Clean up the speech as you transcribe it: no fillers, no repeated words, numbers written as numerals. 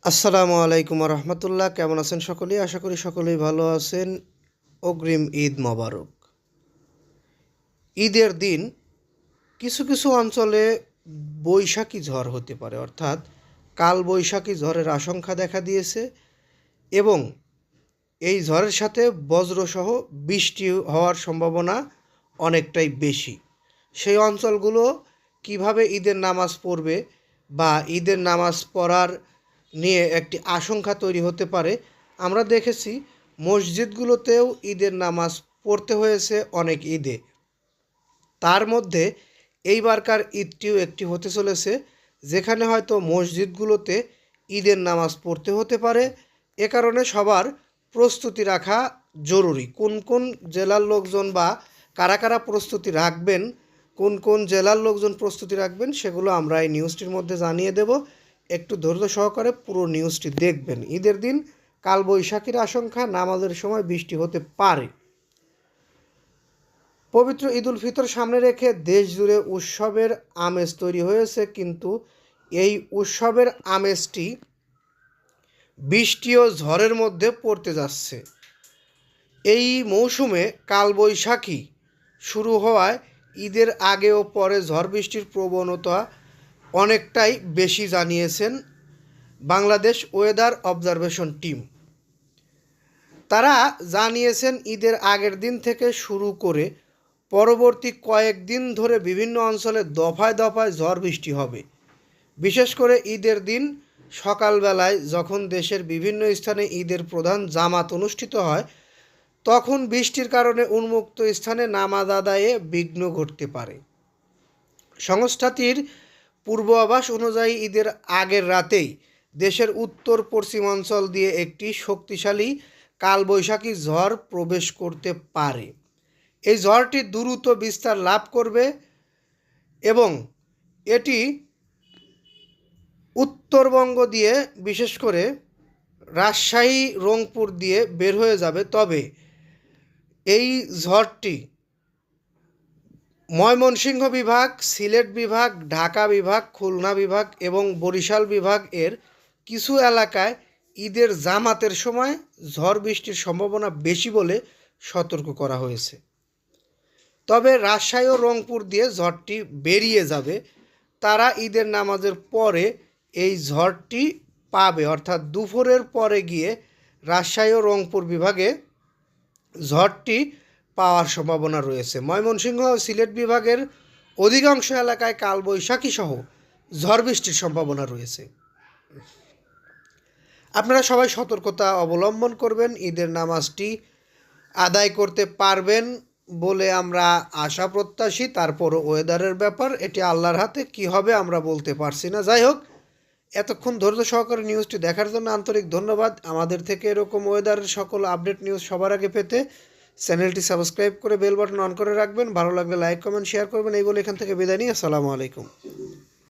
আসসালামু আলাইকুম রহমতুল্লাহ। কেমন আছেন সকলেই? আশা করি সকলেই ভালো আছেন। অগ্রিম ঈদ মোবারক। ঈদের দিন কিছু কিছু অঞ্চলে বৈশাখী ঝড় হতে পারে, অর্থাৎ কাল বৈশাখী ঝড়ের আশঙ্কা দেখা দিয়েছে এবং এই ঝড়ের সাথে বজ্রসহ বৃষ্টি হওয়ার সম্ভাবনা অনেকটাই বেশি। সেই অঞ্চলগুলো কিভাবে ঈদের নামাজ পড়বে বা ঈদের নামাজ পড়ার নিয়ে একটি আশঙ্কা তৈরি হতে পারে। আমরা দেখেছি মসজিদগুলোতেও ঈদের নামাজ পড়তে হয়েছে অনেক ঈদে। তার মধ্যে এইবারকার ঈদটিও একটি হতে চলেছে যেখানে হয়তো মসজিদগুলোতে ঈদের নামাজ পড়তে হতে পারে। এ কারণে সবার প্রস্তুতি রাখা জরুরি। কোন কোন জেলার লোকজন বা কারা কারা প্রস্তুতি রাখবেন, কোন কোন জেলার লোকজন প্রস্তুতি রাখবেন, সেগুলো আমরা এই নিউজটির মধ্যে জানিয়ে দেব। একটু ধৈর্য সহকারে পুরো নিউজটি দেখবেন। ঈদের দিন কালবৈশাখীর আশঙ্কা, নামাজের সময় বৃষ্টি হতে পারে। পবিত্র ঈদুল ফিতর সামনে রেখে দেশ জুড়ে উৎসবের আমেজ তৈরি হয়েছে, কিন্তু এই উৎসবের আমেজটি বৃষ্টি ও ঝড়ের মধ্যে পড়তে যাচ্ছে। এই মৌসুমে কালবৈশাখী শুরু হওয়ায় ঈদের আগে ও পরে ঝড় বৃষ্টির প্রবণতা অনেকটাই বেশি জানিয়েছেন বাংলাদেশ ওয়েদার অবজারভেশন টিম। তারা জানিয়েছেন ঈদের আগের দিন থেকে শুরু করে পরবর্তী কয়েকদিন ধরে বিভিন্ন অঞ্চলে দফায় দফায় ঝড় বৃষ্টি হবে। বিশেষ করে ঈদের দিন সকালবেলায় যখন দেশের বিভিন্ন স্থানে ঈদের প্রধান জামাত অনুষ্ঠিত হয়, তখন বৃষ্টির কারণে উন্মুক্ত স্থানে নামাজ আদায়ে বিঘ্ন ঘটতে পারে। সংস্থাটির পূর্বাভাস অনুযায়ী ঈদের আগের রাতেই দেশের উত্তর পশ্চিমাঞ্চল দিয়ে একটি শক্তিশালী কালবৈশাখী ঝড় প্রবেশ করতে পারে। এই ঝড়টি দ্রুত বিস্তার লাভ করবে এবং এটি উত্তরবঙ্গ দিয়ে, বিশেষ করে রাজশাহী, রংপুর দিয়ে বের হয়ে যাবে। তবে এই ঝড়টি ময়মনসিংহ বিভাগ, সিলেট বিভাগ, ঢাকা বিভাগ, খুলনা বিভাগ এবং বরিশাল বিভাগ এর কিছু এলাকায় ঈদের জামাতের সময় ঝড় বৃষ্টির সম্ভাবনা বেশি বলে সতর্ক করা হয়েছে। তবে রাজশাহী ও রংপুর দিয়ে ঝড়টি বেরিয়ে যাবে। তারা ঈদের নামাজের পরে এই ঝড়টি পাবে, অর্থাৎ দুপুরের পরে গিয়ে রাজশাহী ও রংপুর বিভাগে ঝড়টি পাওয়ার সম্ভাবনা রয়েছে। ময়মনসিংহ ও সিলেট বিভাগের অধিকাংশ এলাকায় কালবৈশাখী সহ ঝড় বৃষ্টির সম্ভাবনা রয়েছে। আপনারা সবাই সতর্কতা অবলম্বন করবেন, ঈদের নামাজটি আদায় করতে পারবেন বলে আমরা আশা প্রত্যাশী। তারপরও ওয়েদারের ব্যাপার, এটি আল্লাহর হাতে, কি হবে আমরা বলতে পারছি না। যাই হোক, এতক্ষণ ধৈর্য সহকারে নিউজটি দেখার জন্য আন্তরিক ধন্যবাদ। আমাদের থেকে এরকম ওয়েদারের সকল আপডেট নিউজ সবার আগে পেতে চ্যানেলটি সাবস্ক্রাইব করে বেল বাটন অন করে রাখবেন। ভালো লাগলে লাইক, কমেন্ট, শেয়ার করবেন। এই বলে এখান থেকে বিদায় নিই। আসসালামু আলাইকুম।